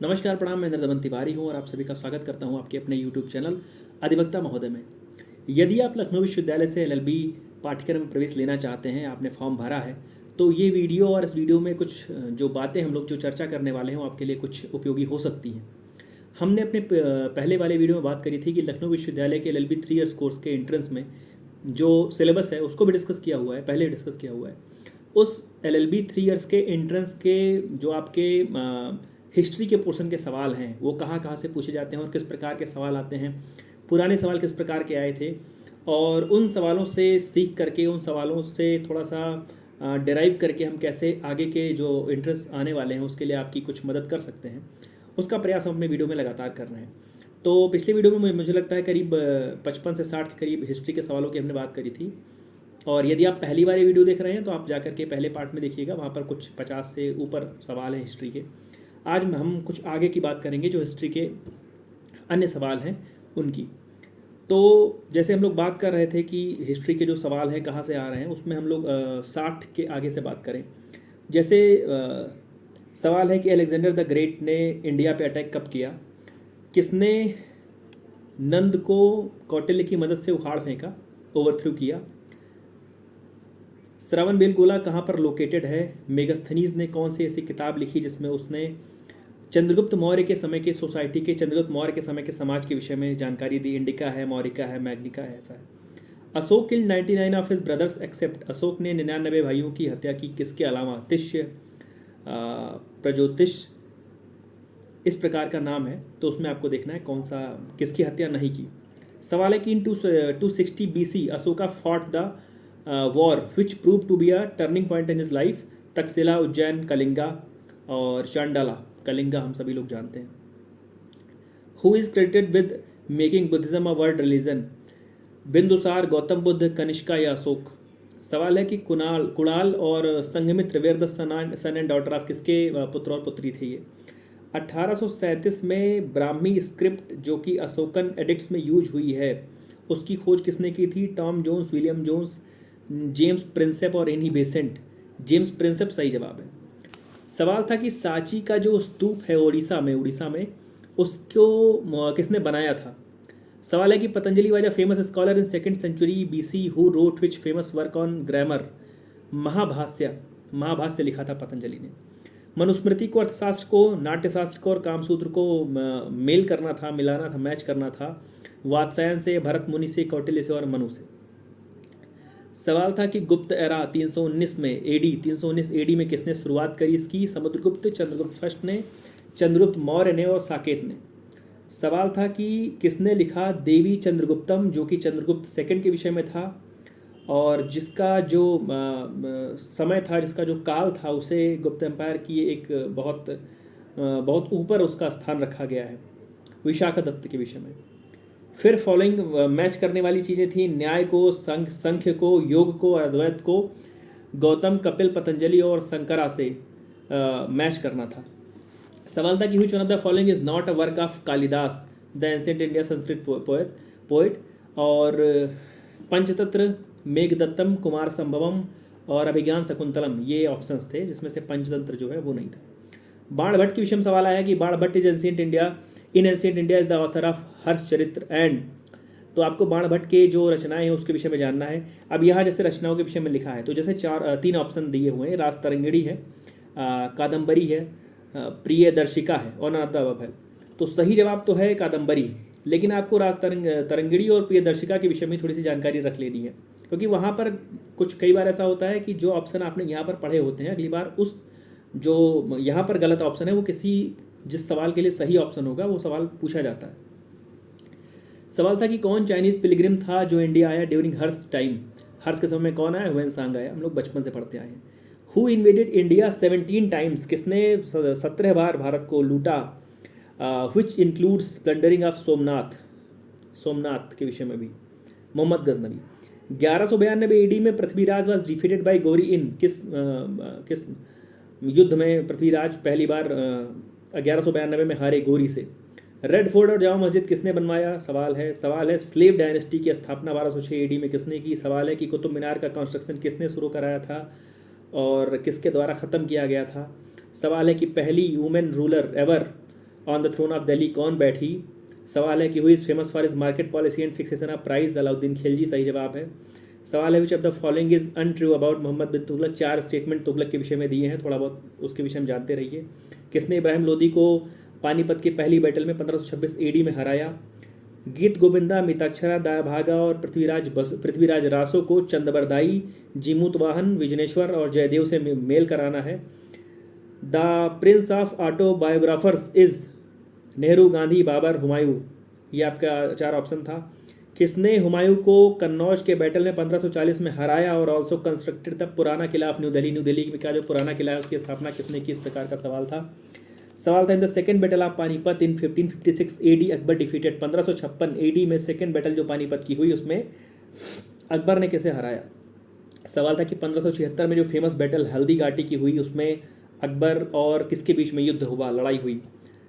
नमस्कार, प्रणाम। मैं नर्दमन तिवारी हूं और आप सभी का स्वागत करता हूं आपके अपने यूट्यूब चैनल अधिवक्ता महोदय में। यदि आप लखनऊ विश्वविद्यालय से एलएलबी पाठ्यक्रम में प्रवेश लेना चाहते हैं, आपने फॉर्म भरा है, तो ये वीडियो और इस वीडियो में कुछ जो बातें हम लोग जो चर्चा करने वाले हैं वो आपके लिए कुछ उपयोगी हो सकती हैं। हमने अपने पहले वाले वीडियो में बात करी थी कि लखनऊ विश्वविद्यालय के एलएलबी 3 ईयर्स कोर्स के एंट्रेंस में जो सिलेबस है उसको भी डिस्कस किया हुआ है, पहले डिस्कस किया हुआ है। उस एलएलबी 3 ईयर्स के एंट्रेंस के जो आपके हिस्ट्री के पोर्शन के सवाल हैं वो कहाँ कहाँ से पूछे जाते हैं और किस प्रकार के सवाल आते हैं, पुराने सवाल किस प्रकार के आए थे, और उन सवालों से सीख करके उन सवालों से थोड़ा सा डिराइव करके हम कैसे आगे के जो एंट्रेंस आने वाले हैं उसके लिए आपकी कुछ मदद कर सकते हैं, उसका प्रयास हम अपने वीडियो में लगातार कर रहे हैं। तो पिछले वीडियो में मुझे लगता है करीब 55 से 60 के करीब हिस्ट्री के सवालों की हमने बात करी थी। और यदि आप पहली बार ये वीडियो देख रहे हैं तो आप जाकर के पहले पार्ट में देखिएगा, वहाँ पर कुछ 50 से ऊपर सवाल हैं हिस्ट्री के। आज हम कुछ आगे की बात करेंगे जो हिस्ट्री के अन्य सवाल हैं उनकी। तो जैसे हम लोग बात कर रहे थे कि हिस्ट्री के जो सवाल हैं कहाँ से आ रहे हैं, उसमें हम लोग 60 के आगे से बात करें। जैसे सवाल है कि अलेक्जेंडर द ग्रेट ने इंडिया पे अटैक कब किया, किसने नंद को कौटिल्य की मदद से उखाड़ फेंका, ओवरथ्रू किया, श्रवणबेलगोला कहाँ पर लोकेटेड है, मेगास्थनीज ने कौन सी ऐसी किताब लिखी जिसमें उसने चंद्रगुप्त मौर्य के समय के सोसाइटी के, चंद्रगुप्त मौर्य के समय के समाज के विषय में जानकारी दी। इंडिका है, मौरिका है, मैग्निका है, ऐसा है। Ashok killed 99 of his brothers except, Ashok ने 99 भाइयों की हत्या की किसके अलावा, तिष्य, प्रजोतिष, इस प्रकार का नाम है। तो उसमें आपको देखना है कौन सा किसकी हत्या नहीं की। सवाल है कि in 260 BC Ashoka fought the war which prove to be a turning point in his life, Takshashila, Ujjain, Kalinga और चांडाला। कलिंगा हम सभी लोग जानते हैं। Who is credited with making Buddhism a world religion, Bindusara, Gautam Buddha, Kanishka या अशोक। सवाल है कि कुणाल और Sanghamitra were the son and daughter of, किसके पुत्र और पुत्री थे ये। 1837 में ब्राह्मी स्क्रिप्ट जो कि अशोकन एडिक्ट्स में यूज हुई है उसकी खोज किसने की थी, Tom Jones, William Jones, James Prinsep और एनी बेसेंट। जेम्स प्रिंसेप सही जवाब है। सवाल था कि सांची का जो स्तूप है उड़ीसा में उसको किसने बनाया था। सवाल है कि Patanjali was a famous scholar in 2nd century BC who wrote which famous work on grammar, Mahabhashya लिखा था पतंजलि ने। मनुस्मृति को, अर्थशास्त्र को, नाट्यशास्त्र को और कामसूत्र को मेल करना था, मिलाना था, मैच करना था वात्सायन से, भरत मुनि से, कौटिल्य से और मनु से। सवाल था कि गुप्त एरा 319 में AD 319 AD में किसने शुरुआत करी इसकी, समुद्रगुप्त, चंद्रगुप्त फर्स्ट ने, चंद्रगुप्त मौर्य ने और साकेत ने। सवाल था कि किसने लिखा देवी चंद्रगुप्तम जो कि चंद्रगुप्त सेकंड के विषय में था और जिसका जो समय था, जिसका जो काल था, उसे गुप्त एम्पायर की एक बहुत ऊपर उसका स्थान रखा गया है, विशाखादत्त के विषय में। फिर फॉलोइंग मैच करने वाली चीज़ें थी, न्याय को, संख्य को, योग को, अद्वैत को, गौतम, कपिल, पतंजलि और शंकरा से मैच करना था। सवाल था कि which one of the following is not a work of Kalidas the ancient India Sanskrit poet, और पंचतंत्र, मेघदत्तम, कुमार संभवम और अभिज्ञान शकुंतलम ये ऑप्शंस थे, जिसमें से पंचतंत्र जो है वो नहीं था। बाणभट्ट के विषय में सवाल आया कि Banabhatta is ancient India, in ancient India is the author of Harshacharita and. तो आपको बाणभट्ट के जो रचनाएं हैं उसके विषय में जानना है। अब यहाँ जैसे रचनाओं के विषय में लिखा है तो जैसे 3 ऑप्शन दिए हुए हैं, राजतरंगिणी है, कादम्बरी है, प्रियदर्शिका है और नर्मदा है। तो सही जवाब तो है कादम्बरी, लेकिन आपको राजतरंगिणी और प्रियदर्शिका के विषय में थोड़ी सी जानकारी रख लेनी है, क्योंकि वहाँ पर कई बार ऐसा होता है कि जो ऑप्शन आपने यहाँ पर पढ़े होते हैं, अगली बार उस जो यहाँ पर गलत ऑप्शन है वो जिस सवाल के लिए सही ऑप्शन होगा वो सवाल पूछा जाता है। सवाल था कि कौन चाइनीज पिलग्रिम था जो इंडिया आया ड्यूरिंग हर्ष टाइम, हर्ष के समय में कौन आया, हुएन आया, हम लोग बचपन से पढ़ते आए हैं। हु इन्वेडेड इंडिया 17 टाइम्स, किसने 17 बार भारत को लूटा, which includes plundering of Somnath के विषय में भी, मोहम्मद गजनवी। 1192 AD में Prithviraj was defeated by Ghori in, किस युद्ध में पृथ्वीराज पहली बार 1192 में हारे गौरी से। रेड फोर्ट और जामा मस्जिद किसने बनवाया, सवाल है स्लेव डायनेस्टी की स्थापना 1206 AD में किसने की। सवाल है कि कुतुब मीनार का कंस्ट्रक्शन किसने शुरू कराया था और किसके द्वारा ख़त्म किया गया था। सवाल है कि पहली women ruler ever on the throne of Delhi कौन बैठी? सवाल है कि who is famous for is market policy and fixation of price? Alauddin Khilji सही जवाब है। सवाल है which of the following is untrue about Mohammad bin Tughlaq? 4 statement Tughlaq के विषय में दिए हैं, थोड़ा बहुत उसके विषय में जानते रहिए। किसने इब्राहिम लोदी को पानीपत की पहली बैटल में 1526 AD में हराया? गीत गोविंदा, मिताक्षरा, दायाभागा और पृथ्वीराज रासो को चंदबरदाई, जीमूतवाहन, विजनेश्वर और जयदेव से मेल कराना है। The prince of autobiographers is Nehru, Gandhi, Babur, Humayun. ये आपका 4 ऑप्शन था। किसने हुमायूं को कन्नौज के बैटल में 1540 में हराया और also constructed the Purana Qila of New Delhi? New Delhi का जो पुराना किला है उसकी स्थापना किसने की? इस प्रकार का सवाल था। सवाल था in the second battle of Panipat in 1556 AD Akbar defeated? 1556 AD में सेकेंड बैटल जो पानीपत की हुई उसमें अकबर ने किसे हराया? सवाल था कि 1576 में जो फेमस बैटल हल्दी घाटी की हुई उसमें अकबर और किसके बीच में युद्ध हुआ, लड़ाई हुई?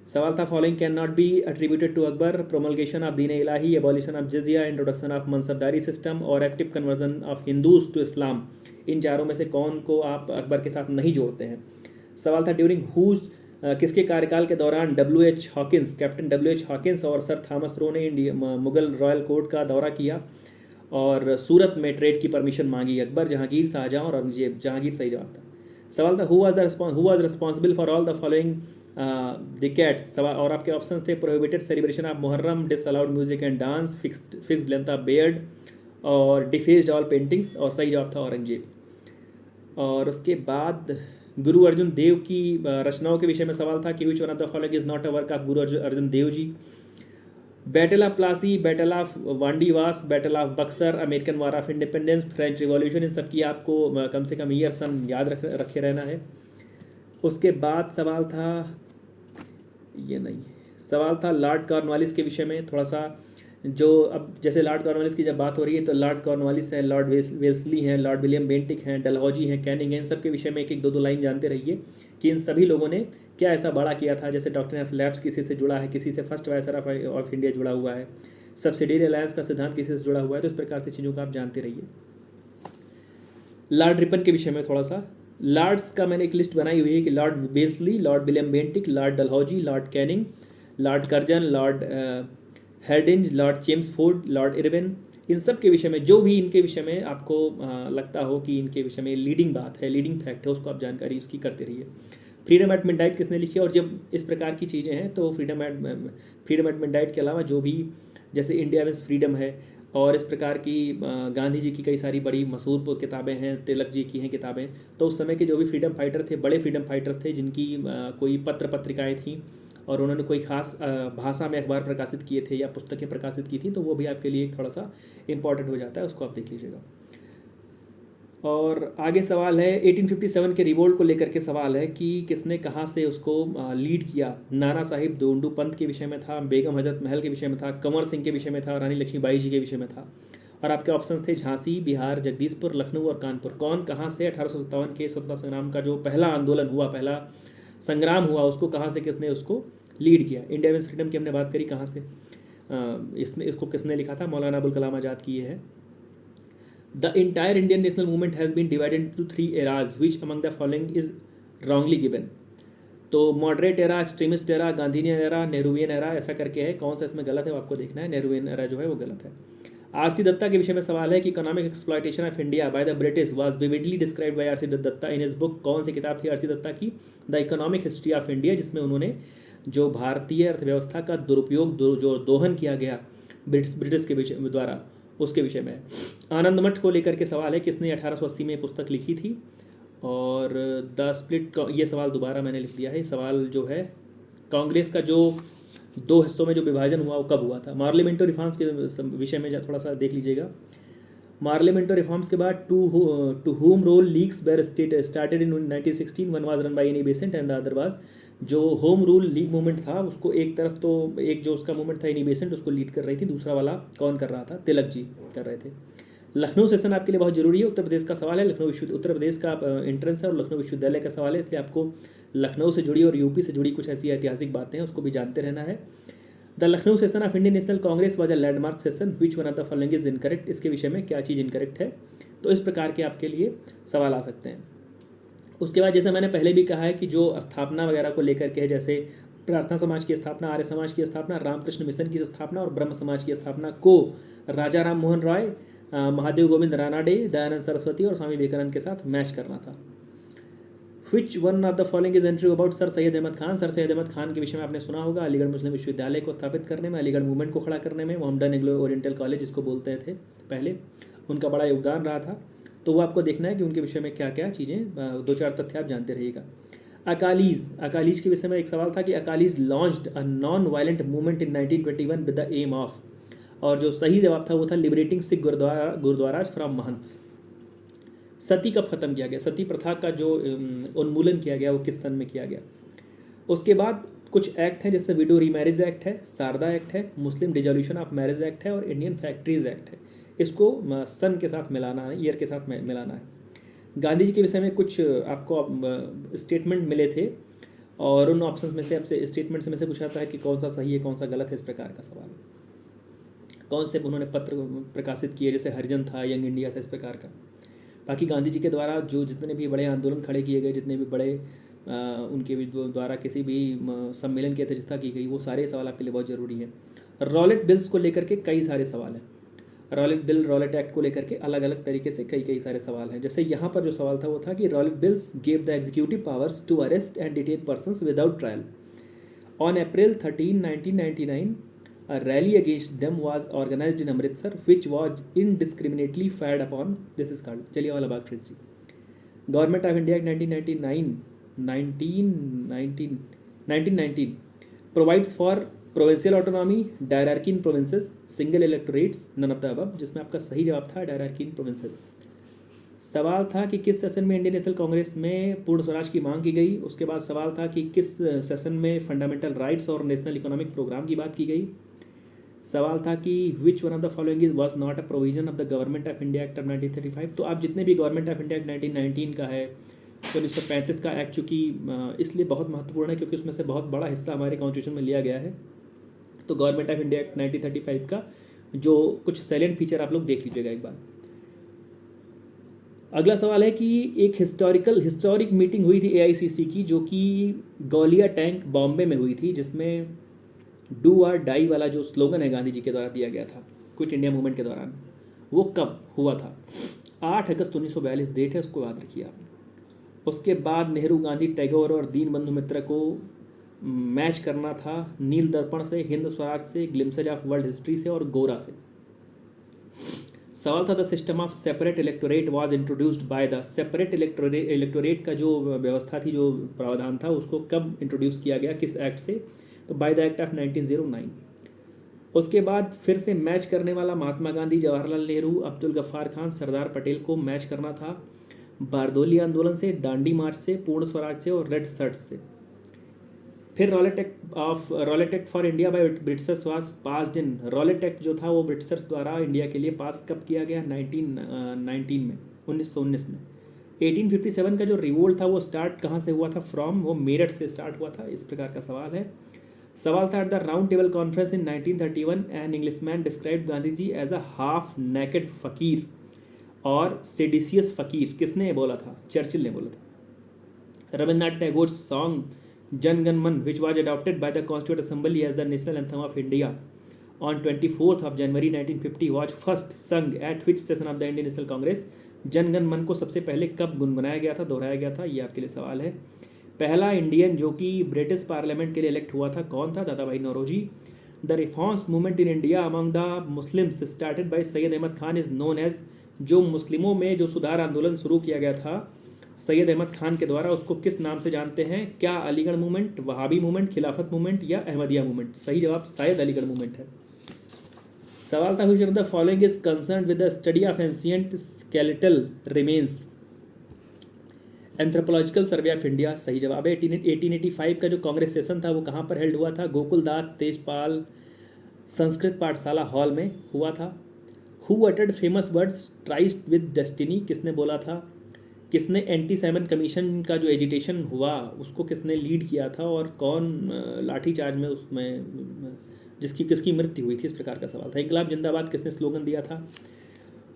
सवाल था following can not be attributed to Akbar? Promulgation of Din Ilahi, abolition of jizya, introduction of mansabdari system और active conversion of Hindus to Islam. इन चारों में से कौन को आप अकबर के साथ नहीं जोड़ते हैं? सवाल था ड्यूरिंग हुज किसके कार्यकाल के दौरान WH Hawkins, captain WH Hawkins और सर थॉमस रो ने मुगल रॉयल कोर्ट का दौरा किया और सूरत में ट्रेड की परमिशन मांगी? अकबर, जहांगीर, शाहजहां और औरंगजेब? जहांगीर सही जवाब था। सवाल था who was responsible for all the following decades? सवाल और आपके ऑप्शंस थे prohibited celebration of Muharram, disallowed music and dance, fixed length of beard और डिफेस्ड ऑल पेंटिंग्स। और सही जवाब था औरंगजेब। और उसके बाद गुरु अर्जुन देव की रचनाओं के विषय में सवाल था कि which one of the following is not a work of Guru Arjun Dev ji? Battle of Plassey, battle of Wandiwash, battle of Buxar, American war of independence, French revolution, इन सब की आपको कम से कम ईयर सन याद रखे रहना है। उसके बाद सवाल था ये नहीं, सवाल था लॉर्ड कॉर्नवालिस के विषय में थोड़ा सा। जो अब जैसे लॉर्ड कॉर्नवालिस की जब बात हो रही है तो लॉर्ड कॉर्नवालिस हैं, लॉर्ड वेल्सली हैं, लॉर्ड विलियम बेंटिक हैं, डलहौजी हैं, कैनिंग हैं, इन सब के विषय में एक एक दो लाइन जानते रहिए कि इन सभी लोगों ने क्या ऐसा बड़ा किया था। जैसे डॉक्टर ऑफ लैब्स किसी से जुड़ा है, किसी से फर्स्ट वायसराय ऑफ इंडिया जुड़ा हुआ है, सब्सिडियरी अलायंस का सिद्धांत किसी से जुड़ा हुआ है। तो इस प्रकार से चीज़ों को आप जानते रहिए। लॉर्ड रिपन के विषय में थोड़ा सा, लॉर्ड्स का मैंने एक लिस्ट बनाई हुई है कि Lord Wellesley, Lord William Bentinck, Lord Dalhousie, Lord Canning, Lord Curzon, Lord Hardinge, Lord Chelmsford, Lord Irwin, इन सब के विषय में जो भी इनके विषय में आपको लगता हो कि इनके विषय में लीडिंग बात है, लीडिंग फैक्ट है, उसको आप जानकारी उसकी करते रहिए। फ्रीडम एट मिडनाइट किसने लिखी? और जब इस प्रकार की चीज़ें हैं तो फ्रीडम एट मिडनाइट के अलावा जो भी जैसे इंडिया मीन्स फ्रीडम है और इस प्रकार की गांधी जी की कई सारी बड़ी मशहूर किताबें हैं, तिलक जी की हैं किताबें, तो उस समय के जो भी फ्रीडम फाइटर थे, बड़े फ्रीडम फाइटर्स थे जिनकी कोई पत्रिकाएँ थीं और उन्होंने कोई खास भाषा में अखबार प्रकाशित किए थे या पुस्तकें प्रकाशित की थी, तो वो भी आपके लिए थोड़ा सा इंपॉर्टेंट हो जाता है, उसको आप देख लीजिएगा। और आगे सवाल है 1857 के रिवोल्ट को लेकर के सवाल है कि किसने कहाँ से उसको लीड किया? नाना साहिब दोंडू पंत के विषय में था, बेगम हजरत महल के विषय में था, कंवर सिंह के विषय में था, रानी लक्ष्मीबाई जी के विषय में था। और आपके ऑप्शंस थे झांसी, बिहार, जगदीशपुर, लखनऊ और कानपुर। कौन कहाँ से 1857 के स्वतंत्रता संग्राम का जो पहला आंदोलन हुआ, पहला संग्राम हुआ, उसको कहाँ से किसने उसको लीड किया? इंडिया मीन्स फ्रीडम की हमने बात करी, कहाँ से इसको किसने लिखा था? मौलाना अबुल कलाम आज़ाद की ये है। The entire Indian national movement has been divided into 3 eras. Which among the following is wrongly given? तो moderate era, extremist era, Gandhian era, Nehruvian era, ऐसा करके है। कौन सा इसमें गलत है वो आपको देखना है। नेहरूवियन एरा जो है वो गलत है। आरसी दत्ता के विषय में सवाल है कि economic exploitation of India by the British was vividly described by R C Dutta in his book. कौन सी किताब थी आरसी दत्ता की? The economic history of India, जिसमें उन्होंने जो भारतीय अर्थव्यवस्था का दुरुपयोग जो दोहन किया गया ब्रिटिश के विषय द्वारा, उसके विषय में। आनंद मठ को लेकर के सवाल है किसने 1880 में पुस्तक लिखी थी? और द स्प्लिट, ये सवाल दोबारा मैंने लिख दिया है। सवाल जो है कांग्रेस का जो 2 हिस्सों में जो विभाजन हुआ वो कब हुआ था? पार्लियामेंट्री रिफॉर्म्स के विषय में थोड़ा सा देख लीजिएगा। पार्लियामेंट्री रिफॉर्म्स के बाद two home rule leagues were started in 1916, one was run by Annie Besant and the other was, जो होम रूल लीग मूवमेंट था उसको एक तरफ तो एक जो उसका मूवमेंट था एनी बेसेंट उसको लीड कर रही थी, दूसरा वाला कौन कर रहा था? तिलक जी कर रहे थे। लखनऊ सेशन आपके लिए बहुत जरूरी है, उत्तर प्रदेश का सवाल है। उत्तर प्रदेश का एंट्रेंस है और लखनऊ विश्वविद्यालय का सवाल है, इसलिए आपको लखनऊ से जुड़ी और यूपी से जुड़ी कुछ ऐसी ऐतिहासिक बातें हैं उसको भी जानते रहना है। The Lucknow session of Indian national Congress was a landmark session, which one of the following is incorrect? इसके विषय में क्या चीज़ इनकरेक्ट है? तो इस प्रकार के आपके लिए सवाल आ सकते हैं। उसके बाद जैसे मैंने पहले भी कहा है कि जो स्थापना वगैरह को लेकर के, जैसे प्रार्थना समाज की स्थापना, आर्य समाज की स्थापना, रामकृष्ण मिशन की स्थापना और ब्रह्म समाज की स्थापना को राजा राम मोहन राय, महादेव गोविंद रानाडे, दयानंद सरस्वती और स्वामी विवेकानंद के साथ मैच करना था। Which one of the following is entry about sir Syed Ahmad Khan? Sir Syed Ahmad Khan के विषय में आपने सुना होगा, अलीगढ़ मुस्लिम विश्वविद्यालय को स्थापित करने में, अलीगढ़ मूवमेंट को खड़ा करने में, मोहम्मदन एंग्लो ओरिएंटल कॉलेज जिसको बोलते थे पहले, उनका बड़ा योगदान रहा था। तो वो आपको देखना है कि उनके विषय में क्या क्या चीज़ें, 2-4 तथ्य आप जानते रहिएगा। अकालीज के विषय में एक सवाल था कि Akalis launched a non violent movement in 1921 with the aim of, और जो सही जवाब था वो था लिबरेटिंग सिख गुरुद्वाराज फ्रॉम महंत। सती कब खत्म किया गया? सती प्रथा का जो उन्मूलन किया गया वो किस सन में किया गया? उसके बाद कुछ एक्ट हैं, जैसे विडो रीमैरिज एक्ट है, शारदा एक्ट है, मुस्लिम डिजोल्यूशन ऑफ मैरिज एक्ट है और इंडियन फैक्ट्रीज एक्ट है। इसको सन के साथ मिलाना है, ईयर के साथ मिलाना है। गांधी जी के विषय में कुछ आपको स्टेटमेंट मिले थे और उन ऑप्शन में से आपसे स्टेटमेंट्स में से पूछा था कि कौन सा सही है कौन सा गलत है, इस प्रकार का सवाल। कौन से उन्होंने पत्र प्रकाशित किए, जैसे हरिजन था, यंग इंडिया था, इस प्रकार का। बाकी गांधी जी के द्वारा जो जितने भी बड़े आंदोलन खड़े किए गए, जितने भी बड़े उनके द्वारा किसी भी सम्मेलन की अध्यक्षता की गई, वो सारे सवाल आपके लिए बहुत ज़रूरी हैं। रॉलेट बिल्स को लेकर के कई सारे सवाल हैं। रॉलेट बिल, रॉलेट एक्ट को लेकर के अलग अलग तरीके से कई सारे सवाल हैं। जैसे यहाँ पर जो सवाल था वो था कि Rowlatt bills gave the executive powers to arrest and detain persons without trial. On April 13, 1999, a rally against them was organized in Amritsar, which was indiscriminately fired upon. This is called Jallianwala Bagh Tragedy. Government of India Act 1919 provides for provincial autonomy, diarchy in provinces, single electorates, none of the above, जिसमें आपका सही जवाब था diarchy in provinces। सवाल था कि किस session में इंडियन नेशनल कांग्रेस में पूर्ण स्वराज की मांग की गई। उसके बाद सवाल था कि किस सेशन में फंडामेंटल राइट्स और नेशनल इकोनॉमिक प्रोग्राम की बात की गई। सवाल था कि which one of the following is was not a provision of the government of India act of 1935। तो आप जितने भी गवर्नमेंट ऑफ इंडिया एक्ट 1919 का है, 1935 का एक्ट, चूँकि इसलिए बहुत महत्वपूर्ण है क्योंकि उसमें से बहुत बड़ा हिस्सा हमारे कॉन्स्टिट्यूशन में लिया गया है। तो गवर्नमेंट ऑफ इंडिया एक्ट 1935 का जो कुछ सैलेंट फीचर आप लोग देख लीजिएगा एक बार। अगला सवाल है कि एक हिस्टोरिक मीटिंग हुई थी AICC की, जो कि गौलिया टैंक बॉम्बे में हुई थी, जिसमें डू और डाई वाला जो स्लोगन है गांधी जी के द्वारा दिया गया था क्विट इंडिया मूवमेंट के दौरान, वो कब हुआ था? 8 अगस्त 1942 डेट है, उसको याद रखिए आप। उसके बाद नेहरू, गांधी, टैगोर और दीनबंधु मित्र को मैच करना था नील दर्पण से, हिंद स्वराज से, ग्लिम्सेज ऑफ वर्ल्ड हिस्ट्री से और गोरा से। सवाल था the system of separate electorate was introduced by the. Separate electorate का जो व्यवस्था थी, जो प्रावधान था, उसको कब इंट्रोड्यूस किया गया, किस एक्ट से? तो बाय द एक्ट ऑफ 1909। उसके बाद फिर से मैच करने वाला महात्मा गांधी, जवाहरलाल नेहरू, अब्दुल गफ्फार खान, सरदार पटेल को मैच करना था बारदोली आंदोलन से, दांडी मार्च से, पूर्ण स्वराज से और रेड शर्ट से। फिर Rowlatt act for India by Britishers was passed in. Rowlatt act जो था वो ब्रिटिशर्स द्वारा इंडिया के लिए पास कब किया गया? 1919 में, 1919 में। 1857 का जो रिवोल्ट था वो स्टार्ट कहाँ से हुआ था? फ्रॉम, वो मेरठ से स्टार्ट हुआ था। इस प्रकार का सवाल है। सवाल था at the round table conference in 1931 an Englishman described Gandhi ji as a half naked fakir और सेडिशियस फकीर। किसने बोला था? चर्चिल ने बोला था। रविन्द्रनाथ टैगोर सॉन्ग जन गण मन which was adopted by the Constituent Assembly as the national anthem of India on 24th of January 1950 was first sung at which session of the Indian National Congress? Jana Gana मन को सबसे पहले कब गुनगुनाया गया था, दोहराया गया था? ये आपके लिए सवाल है। पहला इंडियन जो कि ब्रिटिश पार्लियामेंट के लिए इलेक्ट हुआ था कौन था? Dadabhai Naoroji. The reforms movement in India among the Muslims started by Syed Ahmad Khan is known as. जो मुस्लिमों में जो सुधार आंदोलन शुरू किया गया था सैयद अहमद खान के द्वारा, उसको किस नाम से जानते हैं? क्या अलीगढ़ मूवमेंट, वहाबी मूवमेंट, खिलाफत मूवमेंट या अहमदिया मूवमेंट? सही जवाब शायद अलीगढ़ मूवमेंट है। सवाल था which of the following is concerned with the study of ancient skeletal remains? Anthropological survey of India सही जवाब है। 1885 का जो कांग्रेस सेशन था वो कहाँ पर हेल्ड हुआ था? गोकुलदास तेजपाल संस्कृत पाठशाला हॉल में हुआ था। हु अटेड famous words tryst with destiny? किसने बोला था? किसने एंटी-7 कमीशन का जो एजिटेशन हुआ उसको किसने लीड किया था और कौन लाठीचार्ज में उसमें किसकी मृत्यु हुई थी? इस प्रकार का सवाल था। इंकलाब जिंदाबाद किसने स्लोगन दिया था?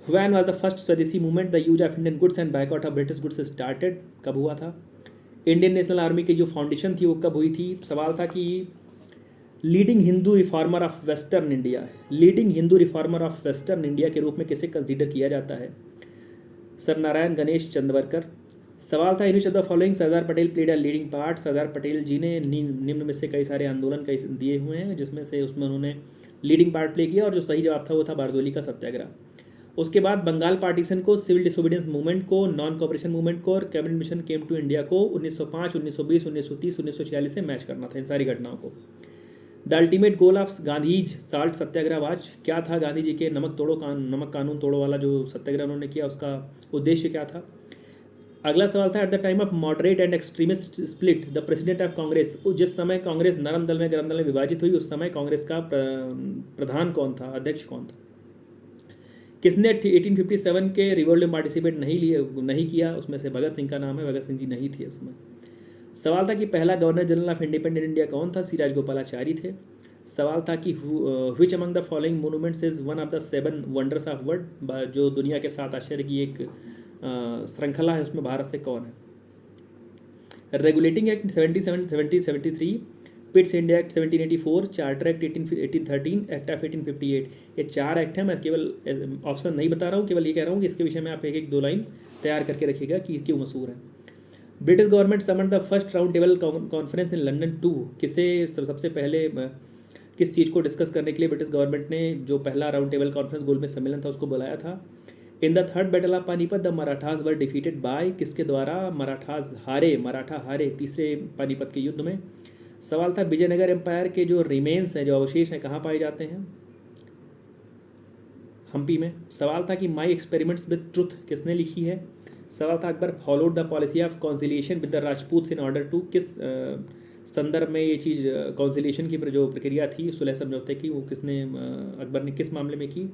व्हेन वाज द फर्स्ट स्वदेशी movement the use of Indian goods and boycott of British goods started? कब हुआ था? इंडियन नेशनल आर्मी की जो फाउंडेशन थी वो कब हुई थी? सवाल था कि leading Hindu reformer of western India, leading Hindu reformer of western India के रूप में किसे कंसीडर किया जाता है? सर नारायण गणेश चंद्रवरकर। सवाल था in which of the following Sardar Patel played a leading part. Sardar Patel ji ने निम्न में से कई सारे आंदोलन कई दिए हुए हैं जिसमें से उसमें उन्होंने लीडिंग पार्ट प्ले किया, और जो सही जवाब था वो था बारदोली का सत्याग्रह। उसके बाद बंगाल पार्टीशन को, सिविल डिसोबीडियंस मूवमेंट को, नॉन कॉपरेशन मूवमेंट को और cabinet mission came to India को 1905, 1920, 1930, 1946 से मैच करना था इन सारी घटनाओं को। The ultimate goal of Gandhi's salt Satyagraha watch, क्या था गांधी जी के नमक कानून तोड़ो वाला जो सत्याग्रह उन्होंने किया, उसका उद्देश्य क्या था? अगला सवाल था at the time of moderate and extremist split the president of Congress, जिस समय कांग्रेस नरम दल में गरम दल में विभाजित हुई उस समय कांग्रेस का प्रधान कौन था, अध्यक्ष कौन था? किसने 1857 के रिवोल्ट में पार्टिसिपेट नहीं किया? उसमें से भगत सिंह का नाम है, भगत सिंह जी नहीं थे उसमें। सवाल था कि पहला governor general of independent India कौन था? सी राजगोपालाचारी थे। सवाल था कि which among the following monuments is one of the 7 wonders of world, जो दुनिया के 7 आश्चर्य की एक श्रृंखला है उसमें भारत से कौन है? Regulating act 1773, Pitt's India act 1784, charter act 1813, act of 1858। ये 4 एक्ट हैं। मैं केवल ऑप्शन नहीं बता रहा हूँ, केवल ये कह रहा हूँ कि इसके विषय में आप एक 2 लाइन तैयार करके रखिएगा कि क्यों मशहूर है। British government summon the first round table conference in London 2, किसे सबसे पहले किस चीज़ को डिस्कस करने के लिए ब्रिटिश गवर्नमेंट ने जो पहला राउंड टेबल कॉन्फ्रेंस गोल में सम्मेलन था उसको बुलाया था? In the third battle of Panipat the Marathas were defeated by, किसके द्वारा मराठा हारे तीसरे पानीपत के युद्ध में? सवाल था विजयनगर एम्पायर के जो रिमेन्स हैं, जो अवशेष हैं, कहाँ पाए जाते हैं? हम्पी में। सवाल था कि माई एक्सपेरिमेंट्स विद ट्रुथ किसने लिखी है? सवाल था Akbar followed the policy of conciliation with the Rajput in order to, किस संदर्भ में ये चीज़ कॉन्सिलिएशन की जो प्रक्रिया थी सुलह समझौते की, वो किसने अकबर ने किस मामले में की?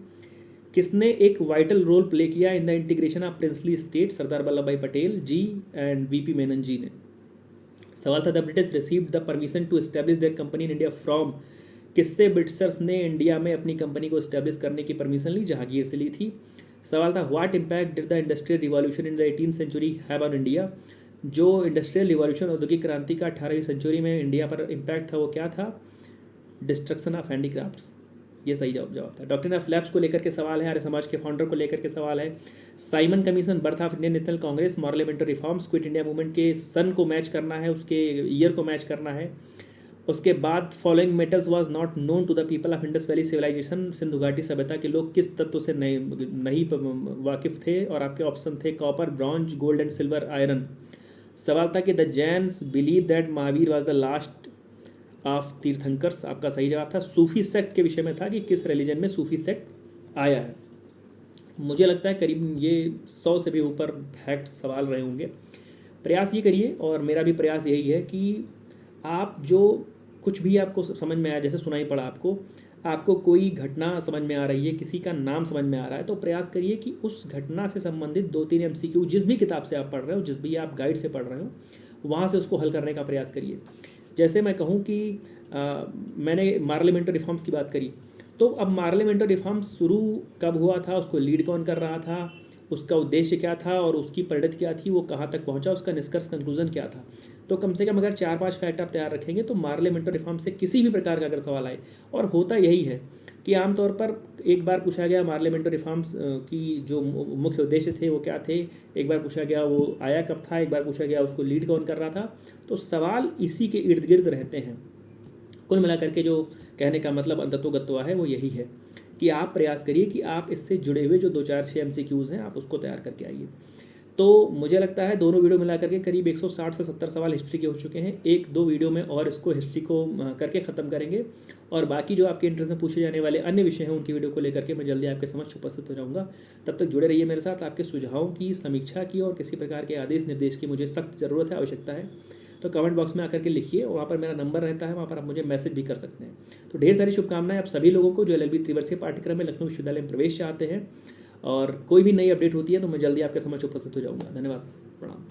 किसने एक वाइटल रोल प्ले किया in the integration of princely state? Sardar Vallabhbhai Patel ji and VP Menon ji ने। सवाल था the British received the permission to establish their company in India from, किससे ब्रिटिशर्स ने इंडिया में अपनी कंपनी को एस्टैब्लिश करने की परमिशन ली? जहांगीर से ली थी। सवाल था what impact did the industrial revolution in the 18th century have on India, जो इंडस्ट्रियल रिवॉल्यूशन औद्योगिक क्रांति का 18वीं सेंचुरी में इंडिया पर इम्पैक्ट था वो क्या था? डिस्ट्रक्शन ऑफ हैंडीक्राफ्ट्स, ये सही जवाब था। डॉक्ट्रिन ऑफ लैप्स को लेकर के सवाल है, आर्य समाज के फाउंडर को लेकर के सवाल है। Simon commission, birth of Indian national Congress, moral reforms, quit India movement के सन को मैच करना है, उसके ईयर को मैच करना है। उसके बाद following metals was not known to the people of Indus valley civilization, Sindhu घाटी सभ्यता के लोग किस तत्व से नहीं वाकिफ थे? और आपके ऑप्शन थे copper, bronze, gold and silver, iron. सवाल था कि the Jains believe that Mahavira was the last of Tirthankaras, आपका सही जवाब था। सूफी सेक्ट के विषय में था कि किस रिलीजन में सूफी सेक्ट आया है। मुझे लगता है करीब ये 100 से भी ऊपर फैक्ट सवाल रहे होंगे। प्रयास ये करिए, और मेरा भी प्रयास यही है कि आप जो कुछ भी आपको समझ में आया, जैसे सुनाई पड़ा आपको कोई घटना समझ में आ रही है, किसी का नाम समझ में आ रहा है, तो प्रयास करिए कि उस घटना से संबंधित 2-3 MCQ जिस भी किताब से आप पढ़ रहे हो, जिस भी आप गाइड से पढ़ रहे हो, वहाँ से उसको हल करने का प्रयास करिए। जैसे मैं कहूँ कि मैंने मार्लिमेंटो रिफॉर्म्स की बात करी, तो अब मार्लिमेंटो रिफॉर्म्स शुरू कब हुआ था, उसको लीड कौन कर रहा था, उसका उद्देश्य क्या था और उसकी परिणति क्या थी, वो कहाँ तक पहुँचा, उसका निष्कर्ष कंक्लूजन क्या था। तो कम से कम अगर 4-5 फैक्ट आप तैयार रखेंगे तो मार्लिमेंटो रिफॉर्म से किसी भी प्रकार का अगर सवाल आए, और होता यही है कि आमतौर पर एक बार पूछा गया मार्लिमेंटो रिफॉर्म्स की जो मुख्य उद्देश्य थे वो क्या थे, एक बार पूछा गया वो आया कब था, एक बार पूछा गया उसको लीड कौन कर रहा था। तो सवाल इसी के इर्द गिर्द रहते हैं। कुल मिलाकर के जो कहने का मतलब अंततोगत्वा है वो यही है कि आप प्रयास करिए कि आप इससे जुड़े हुए जो 2-4-6 MCQs हैं आप उसको तैयार करके आइए। तो मुझे लगता है दोनों वीडियो मिला करके करीब 160 से 70 सवाल हिस्ट्री के हो चुके हैं। 1-2 वीडियो में और इसको हिस्ट्री को करके ख़त्म करेंगे, और बाकी जो आपके इंटरेस्ट में पूछे जाने वाले अन्य विषय हैं उनकी वीडियो को लेकर के मैं जल्दी आपके समक्ष उपस्थित हो जाऊँगा। तब तक जुड़े रहिए मेरे साथ। आपके सुझावों की, समीक्षा की और किसी प्रकार के आदेश निर्देश की मुझे सख्त ज़रूरत है, आवश्यकता है, तो कमेंट बॉक्स में आकर के लिखिए। वहाँ पर मेरा नंबर रहता है, वहाँ पर आप मुझे मैसेज भी कर सकते हैं। तो ढेर सारी शुभकामनाएं आप सभी लोगों को जो LLB त्रिवर्षीय पाठ्यक्रम में लखनऊ विश्वविद्यालय में प्रवेश चाहते हैं, और कोई भी नई अपडेट होती है तो मैं जल्दी आपके समक्ष उपस्थित हो जाऊँगा। धन्यवाद, प्रणाम।